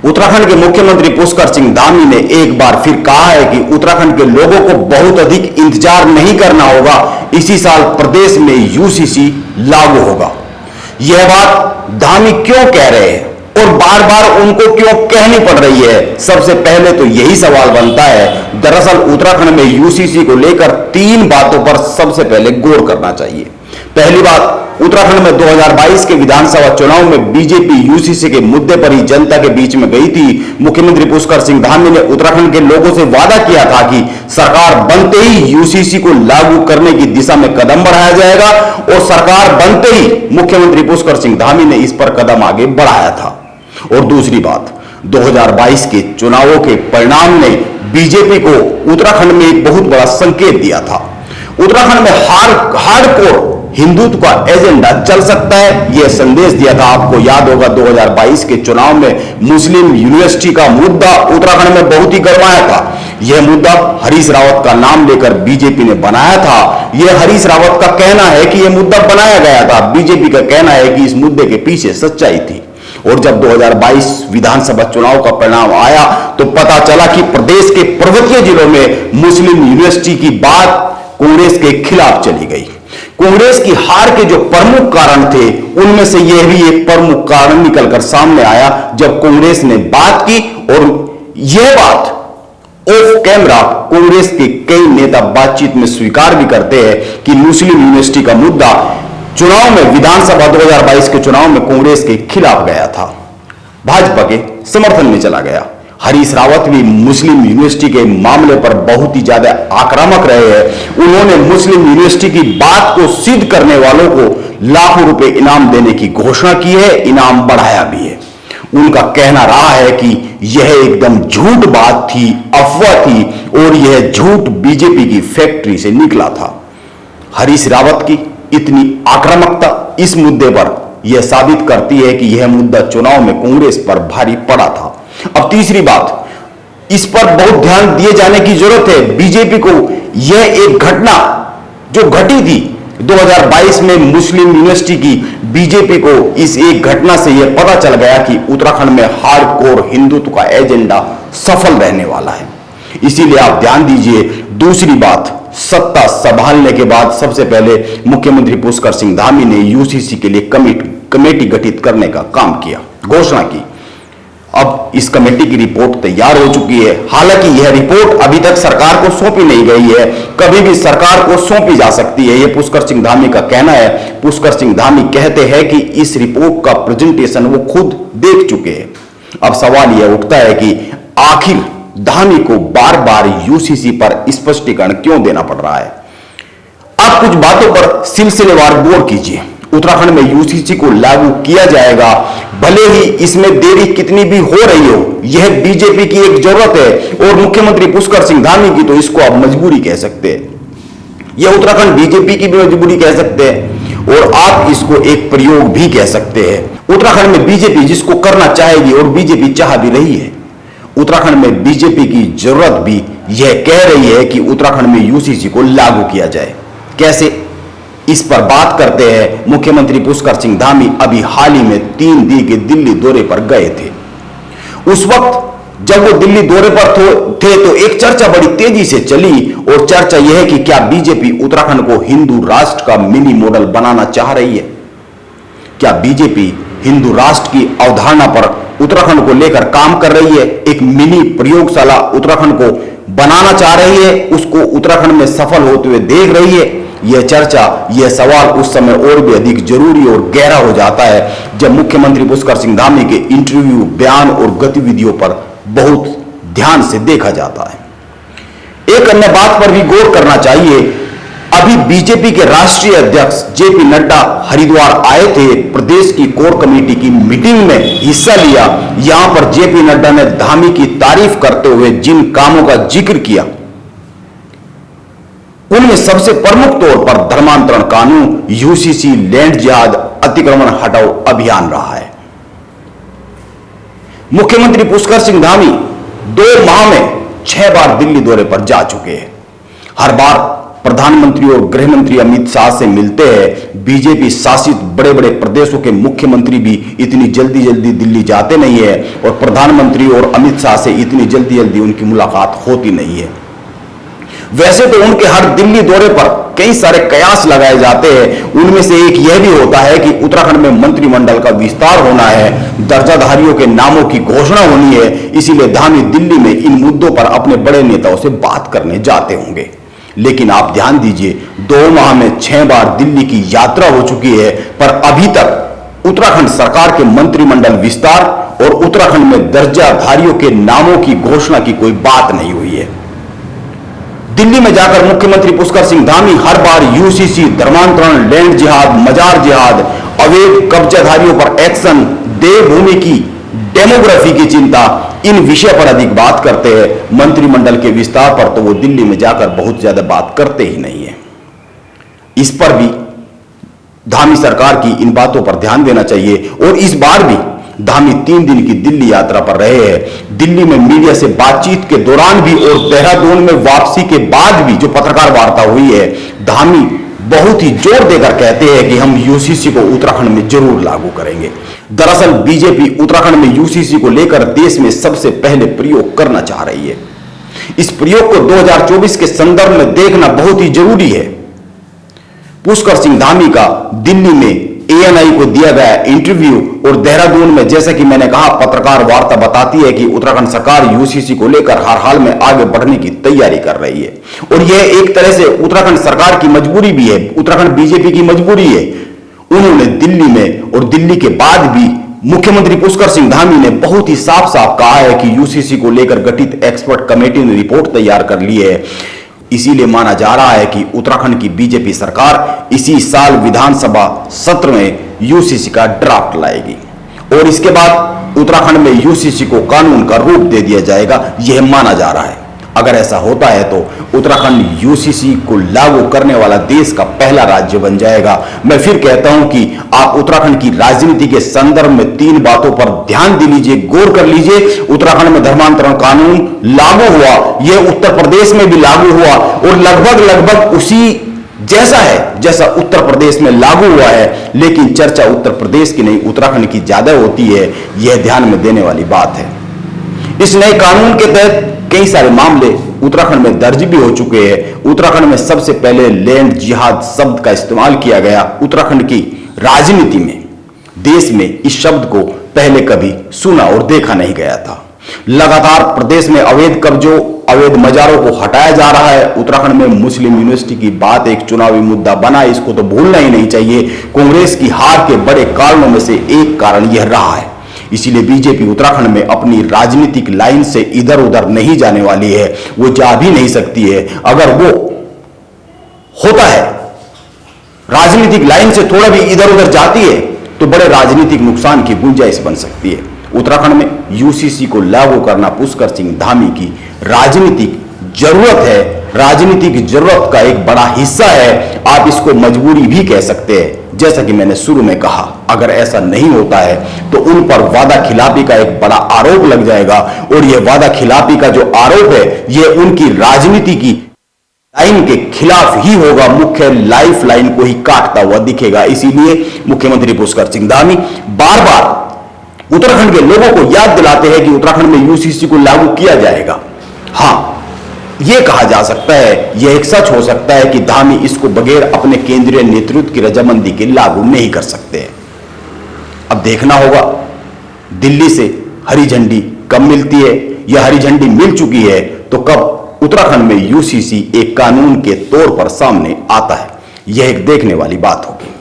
उत्तराखंड के मुख्यमंत्री पुष्कर सिंह धामी ने एक बार फिर कहा है कि उत्तराखंड के लोगों को बहुत अधिक इंतजार नहीं करना होगा, इसी साल प्रदेश में यूसीसी लागू होगा। यह बात धामी क्यों कह रहे हैं और बार बार उनको क्यों कहनी पड़ रही है? सबसे पहले तो यही सवाल बनता है। दरअसल उत्तराखंड में यूसीसी को लेकर 3 बातों पर सबसे पहले गौर करना चाहिए। पहली बात, उत्तराखंड में 2022 के विधानसभा चुनाव में बीजेपी यूसीसी के मुद्दे पर ही जनता के बीच में गई थी। मुख्यमंत्री पुष्कर सिंह धामी ने उत्तराखंड के लोगों से वादा किया था कि सरकार बनते ही यूसीसी को लागू करने की दिशा में कदम बढ़ाया जाएगा और सरकार बनते ही मुख्यमंत्री पुष्कर सिंह धामी ने इस पर कदम आगे बढ़ाया था। और दूसरी बात, 2022 के चुनावों के परिणाम ने बीजेपी को उत्तराखंड में एक बहुत बड़ा संकेत दिया था। उत्तराखंड में हार्डकोर हिंदुत्व का एजेंडा चल सकता है, यह संदेश दिया था। आपको याद होगा 2022 के चुनाव में मुस्लिम यूनिवर्सिटी का मुद्दा उत्तराखंड में बहुत ही गरमाया था। यह मुद्दा हरीश रावत का नाम लेकर बीजेपी ने बनाया था। यह हरीश रावत का कहना है कि यह मुद्दा बनाया गया था, बीजेपी का कहना है कि इस मुद्दे के पीछे सच्चाई थी। और जब 2022 विधानसभा चुनाव का परिणाम आया तो पता चला कि प्रदेश के पर्वतीय जिलों में मुस्लिम यूनिवर्सिटी की बात कांग्रेस के खिलाफ चली गई। कांग्रेस की हार के जो प्रमुख कारण थे उनमें से यह भी एक प्रमुख कारण निकलकर सामने आया जब कांग्रेस ने बात की। और यह बात ऑफ कैमरा कांग्रेस के कई नेता बातचीत में स्वीकार भी करते हैं कि मुस्लिम यूनिवर्सिटी का मुद्दा चुनाव में, विधानसभा 2022 के चुनाव में कांग्रेस के खिलाफ गया था, भाजपा के समर्थन में चला गया। हरीश रावत भी मुस्लिम यूनिवर्सिटी के मामले पर बहुत ही ज्यादा आक्रामक रहे हैं। उन्होंने मुस्लिम यूनिवर्सिटी की बात को सिद्ध करने वालों को लाखों रुपए इनाम देने की घोषणा की है, इनाम बढ़ाया भी है। उनका कहना रहा है कि यह एकदम झूठ बात थी, अफवाह थी और यह झूठ बीजेपी की फैक्ट्री से निकला था। हरीश रावत की इतनी आक्रामकता इस मुद्दे पर यह साबित करती है कि यह मुद्दा चुनाव में कांग्रेस पर भारी पड़ा था। अब तीसरी बात, इस पर बहुत ध्यान दिए जाने की जरूरत है। बीजेपी को यह एक घटना जो घटी थी 2022 में मुस्लिम यूनिवर्सिटी की, बीजेपी को इस एक घटना से यह पता चल गया कि उत्तराखंड में हार्डकोर हिंदुत्व का एजेंडा सफल रहने वाला है। इसीलिए आप ध्यान दीजिए। दूसरी बात, सत्ता संभालने के बाद सबसे पहले मुख्यमंत्री पुष्कर सिंह धामी ने यूसीसी के लिए कमेटी गठित करने का काम किया, घोषणा की। अब इस कमेटी की रिपोर्ट तैयार हो चुकी है। हालांकि यह रिपोर्ट अभी तक सरकार को सौंपी नहीं गई है, कभी भी सरकार को सौंपी जा सकती है, यह पुष्कर सिंह धामी का कहना है। पुष्कर सिंह धामी कहते हैं कि इस रिपोर्ट का प्रेजेंटेशन वो खुद देख चुके हैं। अब सवाल यह उठता है कि आखिर धामी को बार बार यूसीसी पर स्पष्टीकरण क्यों देना पड़ रहा है? आप कुछ बातों पर सिलसिलेवार गौर कीजिए। उत्तराखंड में यूसीसी को लागू किया जाएगा, भले ही इसमें देरी कितनी भी हो रही हो, यह बीजेपी की एक जरूरत है और मुख्यमंत्री पुष्कर सिंह धामी की तो इसको आप मजबूरी कह सकते हैं। यह उत्तराखंड बीजेपी की भी मजबूरी कह सकते हैं और आप इसको एक प्रयोग भी कह सकते हैं। उत्तराखंड में बीजेपी जिसको करना चाहेगी और बीजेपी चाह भी रही है, उत्तराखंड में बीजेपी की जरूरत भी यह कह रही है कि उत्तराखंड में यूसीसी को लागू किया जाए। कैसे, इस पर बात करते हैं। मुख्यमंत्री पुष्कर सिंह धामी अभी हाल ही में 3 दिन के दिल्ली दौरे पर गए थे। उस वक्त जब वो दिल्ली दौरे पर थे तो एक चर्चा बड़ी तेजी से चली और चर्चा यह है कि क्या बीजेपी उत्तराखंड को हिंदू राष्ट्र का मिनी मॉडल बनाना चाह रही है? क्या बीजेपी हिंदू राष्ट्र की अवधारणा पर उत्तराखंड को लेकर काम कर रही है? एक मिनी प्रयोगशाला उत्तराखंड को बनाना चाह रही है, उसको उत्तराखंड में सफल होते हुए देख रही है? यह चर्चा, यह सवाल उस समय और भी अधिक जरूरी और गहरा हो जाता है जब मुख्यमंत्री पुष्कर सिंह धामी के इंटरव्यू, बयान और गतिविधियों पर बहुत ध्यान से देखा जाता है। एक अन्य बात पर भी गौर करना चाहिए। अभी बीजेपी के राष्ट्रीय अध्यक्ष जेपी नड्डा हरिद्वार आए थे, प्रदेश की कोर कमेटी की मीटिंग में हिस्सा लिया। यहां पर जेपी नड्डा ने धामी की तारीफ करते हुए जिन कामों का जिक्र किया उनमें सबसे प्रमुख तौर पर धर्मांतरण कानून, यूसीसी, लैंड जिहाद, अतिक्रमण हटाओ अभियान रहा है। मुख्यमंत्री पुष्कर सिंह धामी 2 माह में 6 बार दिल्ली दौरे पर जा चुके हैं। हर बार प्रधानमंत्री और गृह मंत्री अमित शाह से मिलते हैं। बीजेपी शासित बड़े बड़े प्रदेशों के मुख्यमंत्री भी इतनी जल्दी जल्दी दिल्ली जाते नहीं है और प्रधानमंत्री और अमित शाह से इतनी जल्दी जल्दी उनकी मुलाकात होती नहीं है। वैसे तो उनके हर दिल्ली दौरे पर कई सारे कयास लगाए जाते हैं। उनमें से एक यह भी होता है कि उत्तराखंड में मंत्रिमंडल का विस्तार होना है, दर्जाधारियों के नामों की घोषणा होनी है, इसीलिए धामी दिल्ली में इन मुद्दों पर अपने बड़े नेताओं से बात करने जाते होंगे। लेकिन आप ध्यान दीजिए, 2 माह में 6 बार दिल्ली की यात्रा हो चुकी है, पर अभी तक उत्तराखंड सरकार के मंत्रिमंडल विस्तार और उत्तराखंड में दर्जाधारियों के नामों की घोषणा की कोई बात नहीं हुई है। दिल्ली में जाकर मुख्यमंत्री पुष्कर सिंह धामी हर बार यूसीसी, धर्मांतरण, लैंड जिहाद, मजार जिहाद, अवैध कब्जाधारियों पर एक्शन, देवभूमि की डेमोग्राफी की चिंता, इन विषय पर अधिक बात करते हैं। मंत्रिमंडल के विस्तार पर तो वो दिल्ली में जाकर बहुत ज्यादा बात करते ही नहीं है। इस पर भी धामी सरकार की इन बातों पर ध्यान देना चाहिए। और इस बार भी धामी 3 दिन की दिल्ली यात्रा पर रहे हैं। दिल्ली में मीडिया से बातचीत के दौरान भी और देहरादून में वापसी के बाद भी जो पत्रकार वार्ता हुई है, धामी बहुत ही जोर देकर कहते हैं कि हम यूसीसी को उत्तराखंड में जरूर लागू करेंगे। दरअसल बीजेपी उत्तराखंड में यूसीसी को लेकर देश में सबसे पहले प्रयोग करना चाह रही है। इस प्रयोग को 2024 के संदर्भ में देखना बहुत ही जरूरी है। पुष्कर सिंह धामी का दिल्ली में एएनआई को दिया गया इंटरव्यू और देहरादून में, जैसा कि मैंने कहा, पत्रकार वार्ता बताती है कि उत्तराखंड सरकार यूसीसी को लेकर हर हाल में आगे बढ़ने की तैयारी कर रही है। और यह एक तरह से उत्तराखंड सरकार की मजबूरी भी है, उत्तराखंड बीजेपी की मजबूरी है। उन्होंने दिल्ली में और दिल्ली के बाद भी मुख्यमंत्री पुष्कर सिंह धामी ने बहुत ही साफ साफ कहा है कि यूसीसी को लेकर गठित एक्सपर्ट कमेटी ने रिपोर्ट तैयार कर ली है। इसीलिए माना जा रहा है कि उत्तराखंड की बीजेपी सरकार इसी साल विधानसभा सत्र में यूसीसी का ड्राफ्ट लाएगी और इसके बाद उत्तराखंड में यूसीसी को कानून का रूप दे दिया जाएगा, यह माना जा रहा है। अगर ऐसा होता है तो उत्तराखंड यूसीसी को लागू करने वाला देश का पहला राज्य बन जाएगा। मैं फिर कहता हूं कि आप उत्तराखंड की राजनीति के संदर्भ में 3 बातों पर ध्यान दे लीजिए, गौर कर लीजिए। उत्तराखंड में धर्मांतरण कानून लागू हुआ, यह उत्तर प्रदेश में भी लागू हुआ और लगभग उसी जैसा है जैसा उत्तर प्रदेश में लागू हुआ है, लेकिन चर्चा उत्तर प्रदेश की नहीं उत्तराखंड की ज्यादा होती है। यह ध्यान में देने वाली बात है। इस नए कानून के तहत कई सारे मामले उत्तराखंड में दर्ज भी हो चुके हैं। उत्तराखंड में सबसे पहले लैंड जिहाद शब्द का इस्तेमाल किया गया। उत्तराखंड की राजनीति में, देश में इस शब्द को पहले कभी सुना और देखा नहीं गया था। लगातार प्रदेश में अवैध कब्जों, अवैध मजारों को हटाया जा रहा है। उत्तराखंड में मुस्लिम यूनिवर्सिटी की बात एक चुनावी मुद्दा बना, इसको तो भूलना ही नहीं चाहिए। कांग्रेस की हार के बड़े कारणों में से एक कारण यह रहा है। इसीलिए बीजेपी उत्तराखंड में अपनी राजनीतिक लाइन से इधर उधर नहीं जाने वाली है, वो जा भी नहीं सकती है। अगर वो होता है, राजनीतिक लाइन से थोड़ा भी इधर उधर जाती है तो बड़े राजनीतिक नुकसान की गुंजाइश बन सकती है। उत्तराखंड में यूसीसी को लागू करना पुष्कर सिंह धामी की राजनीतिक जरूरत है, राजनीतिक जरूरत का एक बड़ा हिस्सा है। आप इसको मजबूरी भी कह सकते हैं। जैसा कि मैंने शुरू में कहा, अगर ऐसा नहीं होता है तो उन पर वादा खिलाफी का एक बड़ा आरोप लग जाएगा और यह वादा खिलाफी का जो आरोप है यह उनकी राजनीति की लाइन के खिलाफ ही होगा, मुख्य लाइफ लाइन को ही काटता हुआ दिखेगा। इसीलिए मुख्यमंत्री पुष्कर सिंह धामी बार बार उत्तराखंड के लोगों को याद दिलाते हैं कि उत्तराखंड में यूसीसी को लागू किया जाएगा। हां, यह कहा जा सकता है, यह एक सच हो सकता है कि धामी इसको बगैर अपने केंद्रीय नेतृत्व की रजामंदी के लागू नहीं कर सकते। अब देखना होगा दिल्ली से हरी झंडी कब मिलती है, यह हरी झंडी मिल चुकी है तो कब उत्तराखंड में यूसीसी एक कानून के तौर पर सामने आता है, यह एक देखने वाली बात होगी।